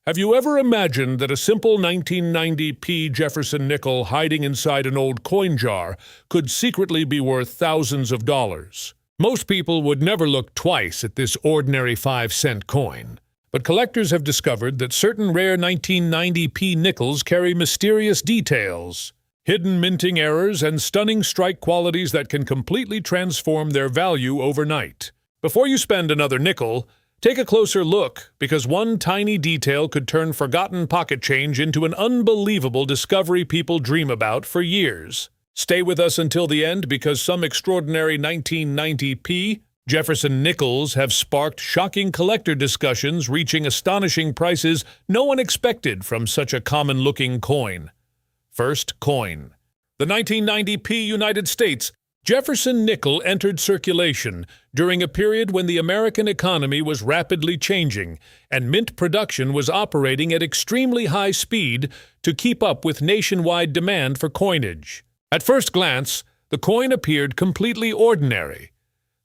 Have you ever imagined that a simple 1990 P Jefferson nickel hiding inside an old coin jar could secretly be worth thousands of dollars? Most people would never look twice at this ordinary 5-cent coin. But collectors have discovered that certain rare 1990 P nickels carry mysterious details, hidden minting errors, and stunning strike qualities that can completely transform their value overnight. Before you spend another nickel, take a closer look, because one tiny detail could turn forgotten pocket change into an unbelievable discovery people dream about for years. Stay with us until the end, because some extraordinary 1990 P Jefferson nickels have sparked shocking collector discussions, reaching astonishing prices no one expected from such a common-looking coin. First coin. The 1990 P United States Jefferson nickel entered circulation during a period when the American economy was rapidly changing and mint production was operating at extremely high speed to keep up with nationwide demand for coinage. At first glance, the coin appeared completely ordinary,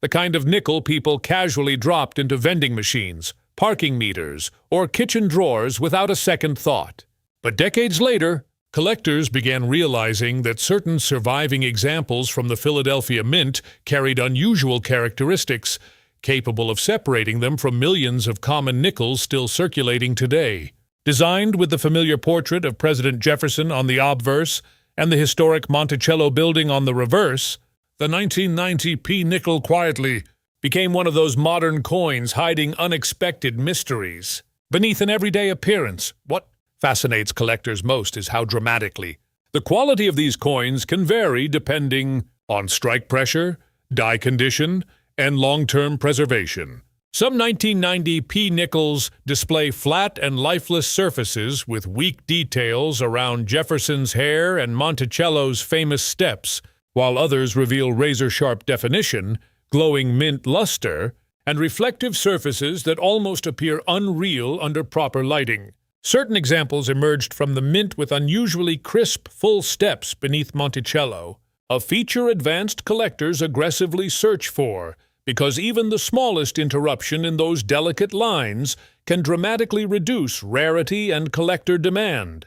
the kind of nickel people casually dropped into vending machines, parking meters, or kitchen drawers without a second thought. But decades later, collectors began realizing that certain surviving examples from the Philadelphia Mint carried unusual characteristics, capable of separating them from millions of common nickels still circulating today. Designed with the familiar portrait of President Jefferson on the obverse and the historic Monticello building on the reverse, the 1990 P nickel quietly became one of those modern coins hiding unexpected mysteries beneath an everyday appearance. What fascinates collectors most is how dramatically the quality of these coins can vary depending on strike pressure, die condition, and long-term preservation. Some 1990 P nickels display flat and lifeless surfaces with weak details around Jefferson's hair and Monticello's famous steps, while others reveal razor-sharp definition, glowing mint luster, and reflective surfaces that almost appear unreal under proper lighting. Certain examples emerged from the mint with unusually crisp, full steps beneath Monticello, a feature advanced collectors aggressively search for, because even the smallest interruption in those delicate lines can dramatically reduce rarity and collector demand.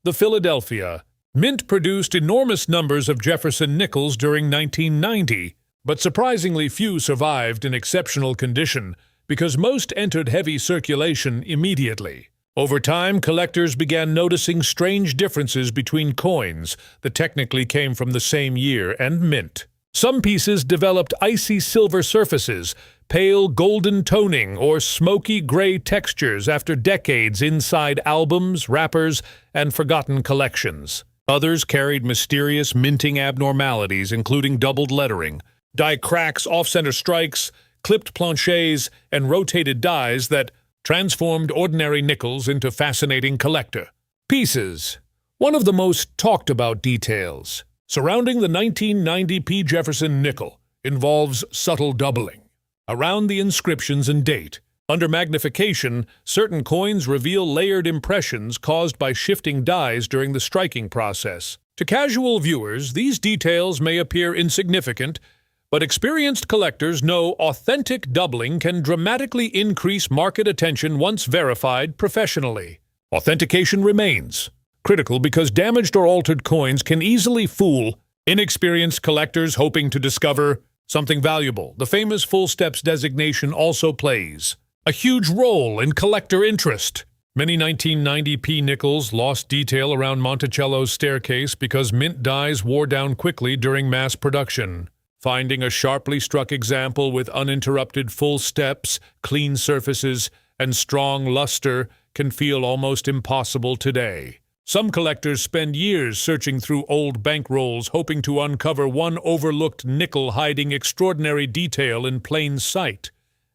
The Philadelphia Mint produced enormous numbers of Jefferson nickels during 1990, but surprisingly few survived in exceptional condition because most entered heavy circulation immediately. Over time, collectors began noticing strange differences between coins that technically came from the same year and mint. Some pieces developed icy silver surfaces, pale golden toning, or smoky gray textures after decades inside albums, wrappers, and forgotten collections. Others carried mysterious minting abnormalities, including doubled lettering, die cracks, off-center strikes, clipped planchets, and rotated dies that transformed ordinary nickels into fascinating collector pieces. One of the most talked-about details surrounding the 1990 P Jefferson nickel involves subtle doubling around the inscriptions and date. Under magnification, certain coins reveal layered impressions caused by shifting dies during the striking process. To casual viewers, these details may appear insignificant, but experienced collectors know authentic doubling can dramatically increase market attention once verified professionally. Authentication remains critical because damaged or altered coins can easily fool inexperienced collectors hoping to discover something valuable. The famous full steps designation also plays a huge role in collector interest. Many 1990 P nickels lost detail around Monticello's staircase because mint dies wore down quickly during mass production. Finding a sharply struck example with uninterrupted full steps, clean surfaces, and strong luster can feel almost impossible today. Some collectors spend years searching through old bankrolls hoping to uncover one overlooked nickel hiding extraordinary detail in plain sight.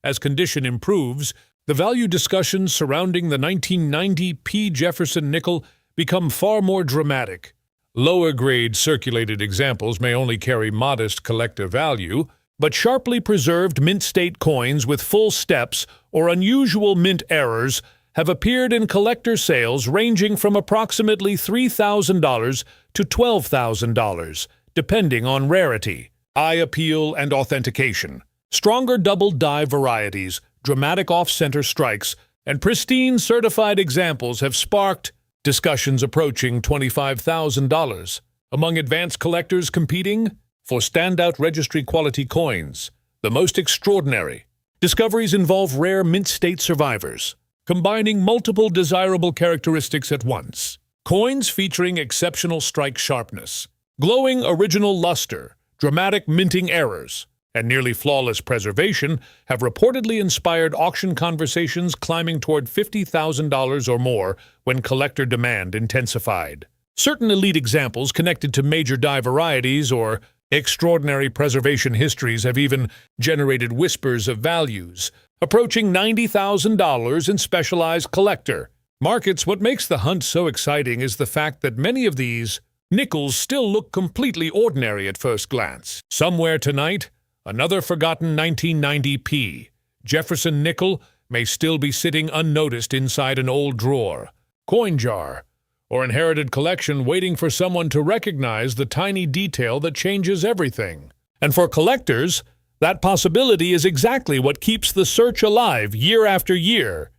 As condition improves, the value discussions surrounding the 1990 P Jefferson nickel become far more dramatic. Lower-grade circulated examples may only carry modest collector value, but sharply preserved mint-state coins with full steps or unusual mint errors have appeared in collector sales ranging from approximately $3,000 to $12,000, depending on rarity, eye appeal, and authentication. Stronger double die varieties, dramatic off-center strikes, and pristine certified examples have sparked discussions approaching $25,000 among advanced collectors competing for standout registry quality coins. The most extraordinary discoveries involve rare mint state survivors, combining multiple desirable characteristics at once. Coins featuring exceptional strike sharpness, glowing original luster, dramatic minting errors, and nearly flawless preservation have reportedly inspired auction conversations climbing toward $50,000 or more when collector demand intensified. Certain elite examples connected to major die varieties or extraordinary preservation histories have even generated whispers of values approaching $90,000 in specialized collector markets. What makes the hunt so exciting is the fact that many of these nickels still look completely ordinary at first glance. Somewhere tonight, another forgotten 1990 P Jefferson nickel may still be sitting unnoticed inside an old drawer, coin jar, or inherited collection, waiting for someone to recognize the tiny detail that changes everything. And for collectors, that possibility is exactly what keeps the search alive year after year.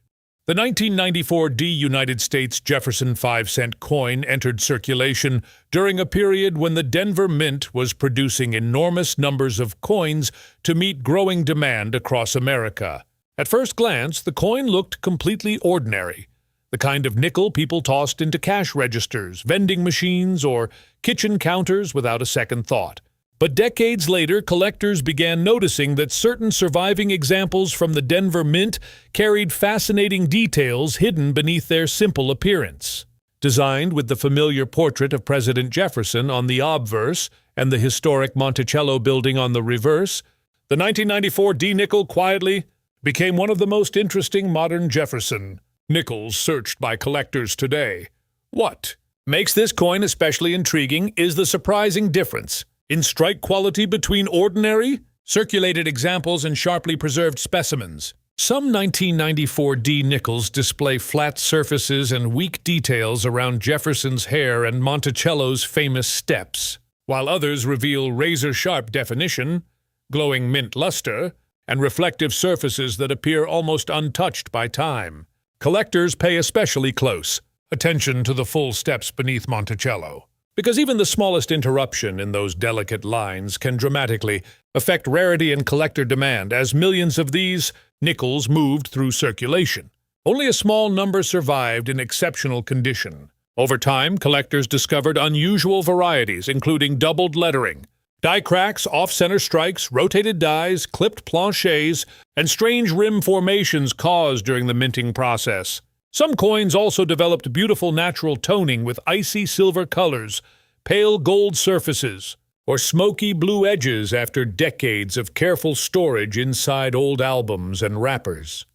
The 1994 D United States Jefferson 5-cent coin entered circulation during a period when the Denver Mint was producing enormous numbers of coins to meet growing demand across America. At first glance, the coin looked completely ordinary, the kind of nickel people tossed into cash registers, vending machines, or kitchen counters without a second thought. But decades later, collectors began noticing that certain surviving examples from the Denver Mint carried fascinating details hidden beneath their simple appearance. Designed with the familiar portrait of President Jefferson on the obverse and the historic Monticello building on the reverse, the 1994 D nickel quietly became one of the most interesting modern Jefferson nickels searched by collectors today. What makes this coin especially intriguing is the surprising difference in strike quality between ordinary, circulated examples and sharply preserved specimens. Some 1994 D nickels display flat surfaces and weak details around Jefferson's hair and Monticello's famous steps, while others reveal razor-sharp definition, glowing mint luster, and reflective surfaces that appear almost untouched by time. Collectors pay especially close attention to the full steps beneath Monticello, because even the smallest interruption in those delicate lines can dramatically affect rarity and collector demand. As millions of these nickels moved through circulation, only a small number survived in exceptional condition. Over time, collectors discovered unusual varieties, including doubled lettering, die cracks, off-center strikes, rotated dies, clipped planchets, and strange rim formations caused during the minting process. Some coins also developed beautiful natural toning with icy silver colors, pale gold surfaces, or smoky blue edges after decades of careful storage inside old albums and wrappers.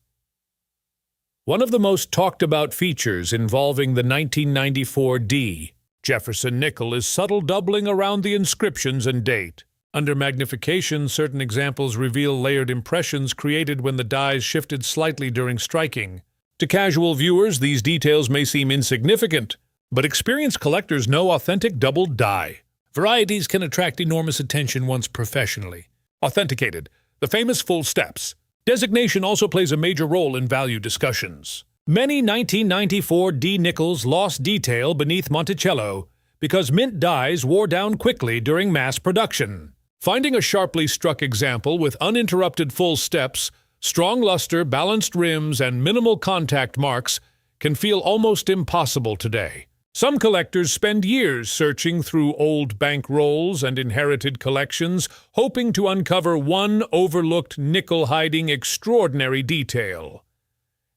One of the most talked-about features involving the 1994 D Jefferson nickel is subtle doubling around the inscriptions and date. Under magnification, certain examples reveal layered impressions created when the dies shifted slightly during striking. To casual viewers, these details may seem insignificant, but experienced collectors know authentic doubled die varieties can attract enormous attention once professionally authenticated. The famous full steps designation also plays a major role in value discussions. Many 1994 D nickels lost detail beneath Monticello because mint dies wore down quickly during mass production. Finding a sharply struck example with uninterrupted full steps, strong luster, balanced rims, and minimal contact marks can feel almost impossible today. Some collectors spend years searching through old bank rolls and inherited collections, hoping to uncover one overlooked nickel-hiding extraordinary detail.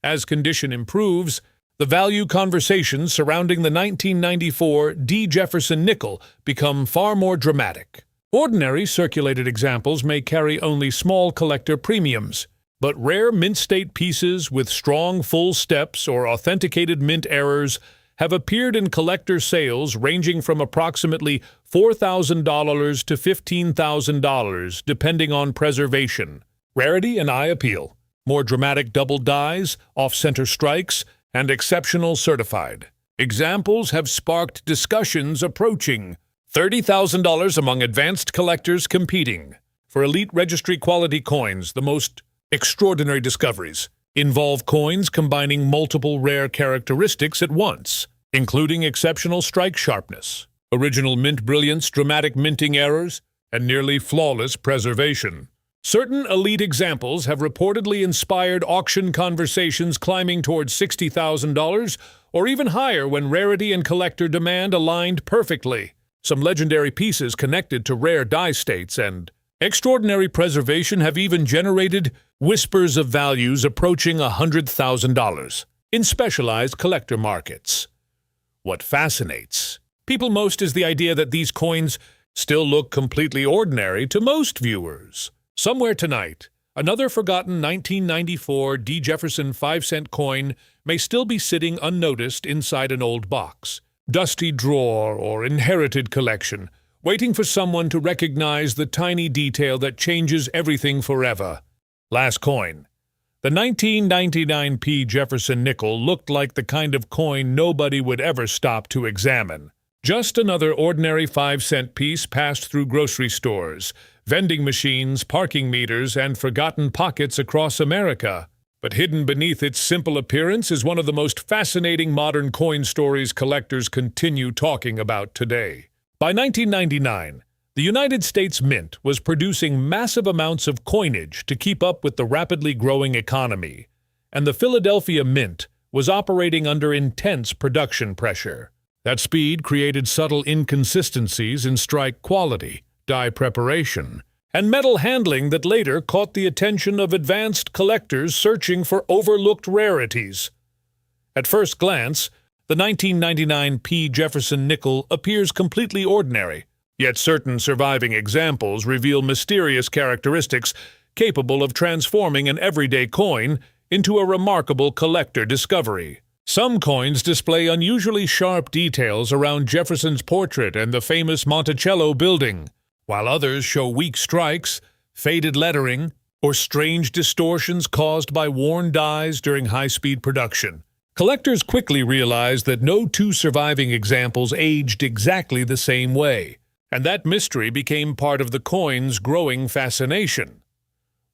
As condition improves, the value conversations surrounding the 1994 D Jefferson nickel become far more dramatic. Ordinary circulated examples may carry only small collector premiums, but rare mint state pieces with strong full steps or authenticated mint errors have appeared in collector sales ranging from approximately $4,000 to $15,000, depending on preservation, rarity, and eye appeal. More dramatic double dies, off-center strikes, and exceptional certified examples have sparked discussions approaching $30,000 among advanced collectors competing for elite registry quality coins. The most extraordinary discoveries involve coins combining multiple rare characteristics at once, including exceptional strike sharpness, original mint brilliance, dramatic minting errors, and nearly flawless preservation. Certain elite examples have reportedly inspired auction conversations climbing towards $60,000 or even higher when rarity and collector demand aligned perfectly. Some legendary pieces connected to rare die states and extraordinary preservation have even generated whispers of values approaching $100,000 in specialized collector markets. What fascinates people most is the idea that these coins still look completely ordinary to most viewers. Somewhere tonight, another forgotten 1994 P Jefferson 5-cent coin may still be sitting unnoticed inside an old box, dusty drawer, or inherited collection, waiting for someone to recognize the tiny detail that changes everything forever. Last coin. The 1999 P Jefferson Nickel looked like the kind of coin nobody would ever stop to examine. Just another ordinary 5-cent piece passed through grocery stores, vending machines, parking meters, and forgotten pockets across America. But hidden beneath its simple appearance is one of the most fascinating modern coin stories collectors continue talking about today. By 1999, the United States Mint was producing massive amounts of coinage to keep up with the rapidly growing economy, and the Philadelphia Mint was operating under intense production pressure. That speed created subtle inconsistencies in strike quality, die preparation, and metal handling that later caught the attention of advanced collectors searching for overlooked rarities. At first glance, the 1999 P Jefferson Nickel appears completely ordinary, yet certain surviving examples reveal mysterious characteristics capable of transforming an everyday coin into a remarkable collector discovery. Some coins display unusually sharp details around Jefferson's portrait and the famous Monticello building, while others show weak strikes, faded lettering, or strange distortions caused by worn dies during high-speed production. Collectors quickly realized that no two surviving examples aged exactly the same way, and that mystery became part of the coin's growing fascination.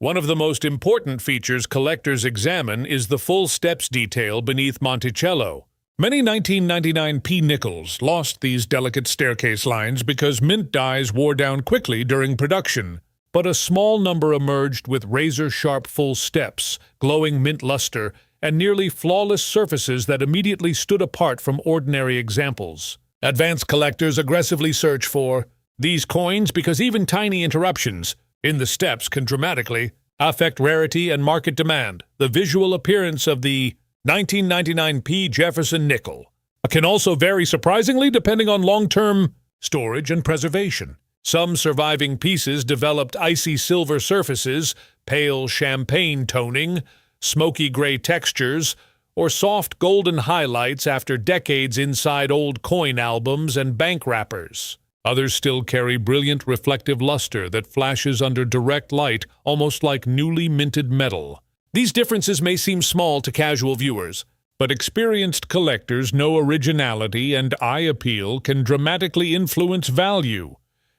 One of the most important features collectors examine is the full steps detail beneath Monticello. Many 1999 P nickels lost these delicate staircase lines because mint dies wore down quickly during production, but a small number emerged with razor-sharp full steps, glowing mint luster, and nearly flawless surfaces that immediately stood apart from ordinary examples. Advanced collectors aggressively search for these coins because even tiny interruptions in the steps can dramatically affect rarity and market demand. The visual appearance of the 1999 P Jefferson Nickel can also vary surprisingly depending on long-term storage and preservation. Some surviving pieces developed icy silver surfaces, pale champagne toning, smoky gray textures, or soft golden highlights after decades inside old coin albums and bank wrappers. Others still carry brilliant reflective luster that flashes under direct light, almost like newly minted metal. These differences may seem small to casual viewers, but experienced collectors know originality and eye appeal can dramatically influence value.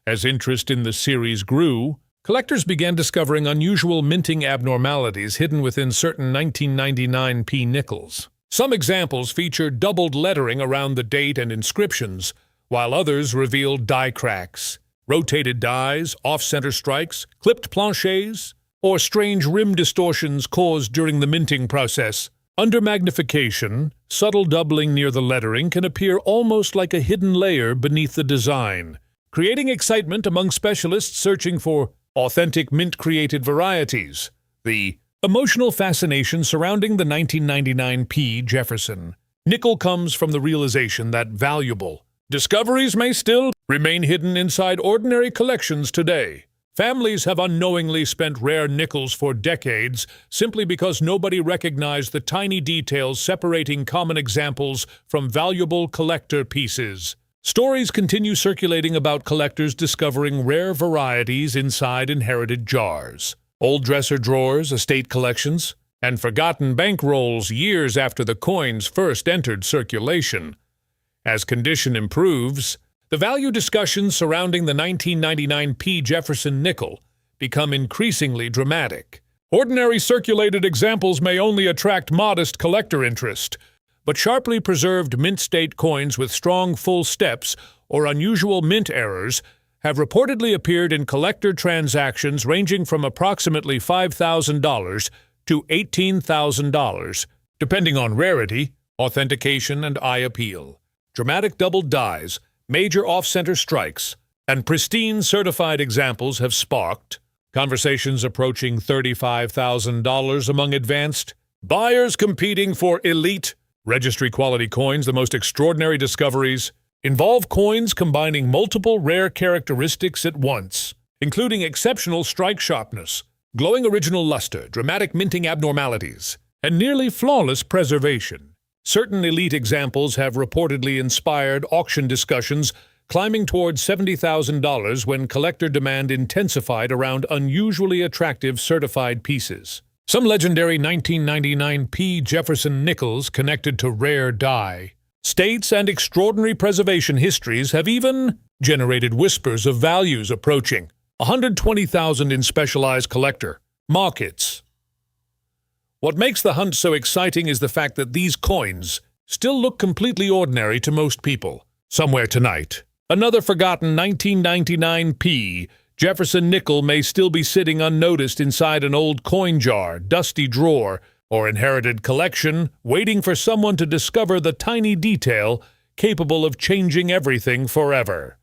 As interest in the series grew, collectors began discovering unusual minting abnormalities hidden within certain 1999 P nickels. Some examples featured doubled lettering around the date and inscriptions, while others revealed die cracks, rotated dies, off-center strikes, clipped planchets, or strange rim distortions caused during the minting process. Under magnification, subtle doubling near the lettering can appear almost like a hidden layer beneath the design, creating excitement among specialists searching for authentic mint-created varieties. The emotional fascination surrounding the 1999 P Jefferson Nickel comes from the realization that valuable discoveries may still remain hidden inside ordinary collections today. Families have unknowingly spent rare nickels for decades simply because nobody recognized the tiny details separating common examples from valuable collector pieces. Stories continue circulating about collectors discovering rare varieties inside inherited jars, old dresser drawers, estate collections, and forgotten bankrolls years after the coins first entered circulation. As condition improves, the value discussions surrounding the 1999 P Jefferson Nickel become increasingly dramatic. Ordinary circulated examples may only attract modest collector interest, but sharply preserved mint-state coins with strong full steps or unusual mint errors have reportedly appeared in collector transactions ranging from approximately $5,000 to $18,000, depending on rarity, authentication, and eye appeal. Dramatic double dies, major off-center strikes, and pristine certified examples have sparked conversations approaching $35,000 among advanced buyers competing for elite registry-quality coins. The most extraordinary discoveries involve coins combining multiple rare characteristics at once, including exceptional strike sharpness, glowing original luster, dramatic minting abnormalities, and nearly flawless preservation. Certain elite examples have reportedly inspired auction discussions climbing towards $70,000 when collector demand intensified around unusually attractive certified pieces. Some legendary 1999 P Jefferson Nickels connected to rare die states and extraordinary preservation histories have even generated whispers of values approaching $120,000 in specialized collector markets. What makes the hunt so exciting is the fact that these coins still look completely ordinary to most people. Somewhere tonight, another forgotten 1999 P Jefferson Nickel may still be sitting unnoticed inside an old coin jar, dusty drawer, or inherited collection, waiting for someone to discover the tiny detail capable of changing everything forever.